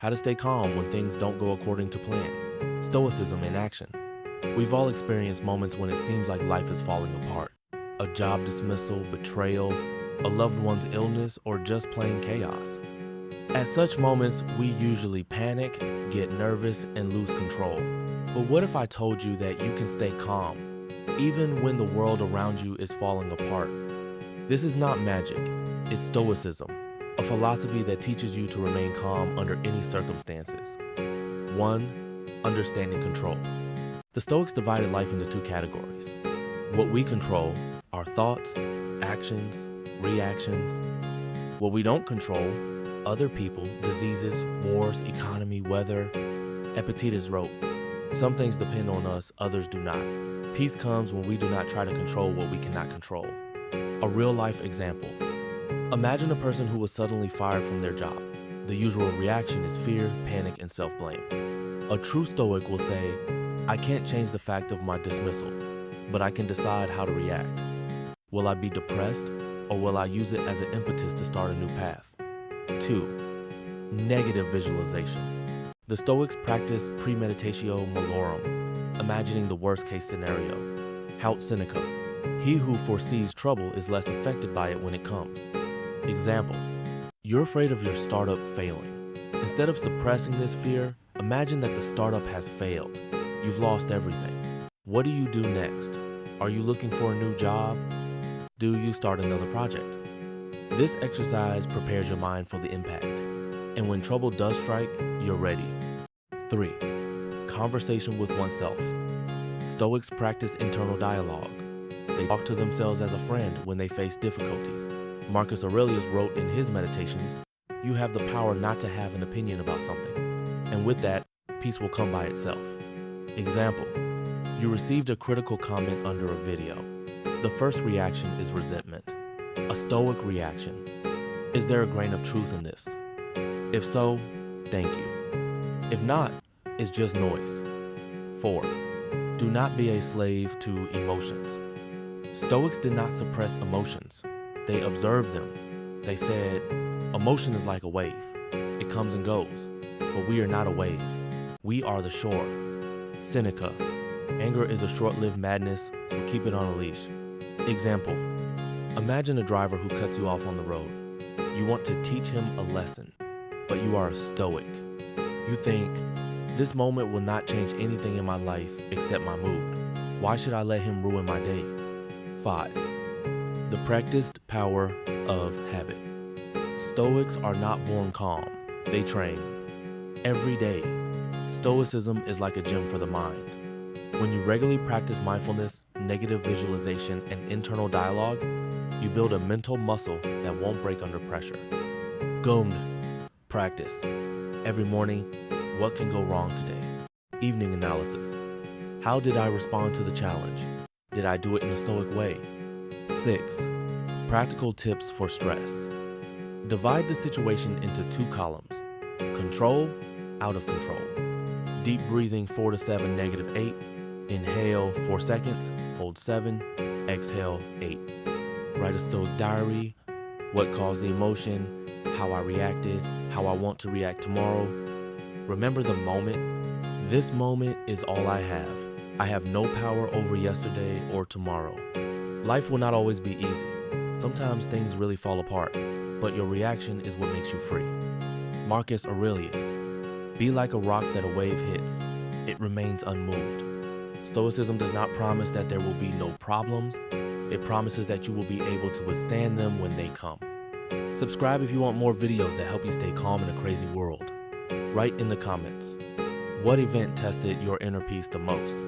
How to stay calm when things don't go according to plan. Stoicism in action. We've all experienced moments when it seems like life is falling apart. A job dismissal, betrayal, a loved one's illness, or just plain chaos. At such moments, we usually panic, get nervous, and lose control. But what if I told you that you can stay calm, even when the world around you is falling apart? This is not magic, it's Stoicism, a philosophy that teaches you to remain calm under any circumstances. 1. Understanding control. The Stoics divided life into two categories. What we control, our thoughts, actions, reactions. What we don't control, other people, diseases, wars, economy, weather. Epictetus wrote, "Some things depend on us, others do not. Peace comes when we do not try to control what we cannot control." A real-life example. Imagine a person who was suddenly fired from their job. The usual reaction is fear, panic, and self-blame. A true Stoic will say, "I can't change the fact of my dismissal, but I can decide how to react. Will I be depressed, or will I use it as an impetus to start a new path?" 2. Negative visualization. The Stoics practice premeditatio malorum, imagining the worst-case scenario. Haud Seneca, "He who foresees trouble is less affected by it when it comes." Example, you're afraid of your startup failing. Instead of suppressing this fear, imagine that the startup has failed. You've lost everything. What do you do next? Are you looking for a new job? Do you start another project? This exercise prepares your mind for the impact, and when trouble does strike, you're ready. 3. Conversation with oneself. Stoics practice internal dialogue. They talk to themselves as a friend when they face difficulties. Marcus Aurelius wrote in his Meditations, "You have the power not to have an opinion about something, and with that, peace will come by itself." Example, you received a critical comment under a video. The first reaction is resentment. A Stoic reaction, is there a grain of truth in this? If so, thank you. If not, it's just noise. 4. Do not be a slave to emotions. Stoics did not suppress emotions. They observed them. They said, emotion is like a wave. It comes and goes, but we are not a wave. We are the shore. Seneca, anger is a short-lived madness, so keep it on a leash. Example, imagine a driver who cuts you off on the road. You want to teach him a lesson, but you are a Stoic. You think, this moment will not change anything in my life except my mood. Why should I let him ruin my day? 5. The practiced power of habit. Stoics are not born calm, they train. Every day, Stoicism is like a gym for the mind. When you regularly practice mindfulness, negative visualization, and internal dialogue, you build a mental muscle that won't break under pressure. Gomd, practice. Every morning, what can go wrong today? Evening analysis. How did I respond to the challenge? Did I do it in a Stoic way? 6. Practical tips for stress. Divide the situation into 2 columns. Control, out of control. Deep breathing 4 to 7, -8. Inhale 4 seconds, hold 7, exhale 8. Write a Stoic diary, what caused the emotion, how I reacted, how I want to react tomorrow. Remember the moment. This moment is all I have. I have no power over yesterday or tomorrow. Life will not always be easy. Sometimes things really fall apart, but your reaction is what makes you free. Marcus Aurelius, be like a rock that a wave hits. It remains unmoved. Stoicism does not promise that there will be no problems. It promises that you will be able to withstand them when they come. Subscribe if you want more videos that help you stay calm in a crazy world. Write in the comments, what event tested your inner peace the most?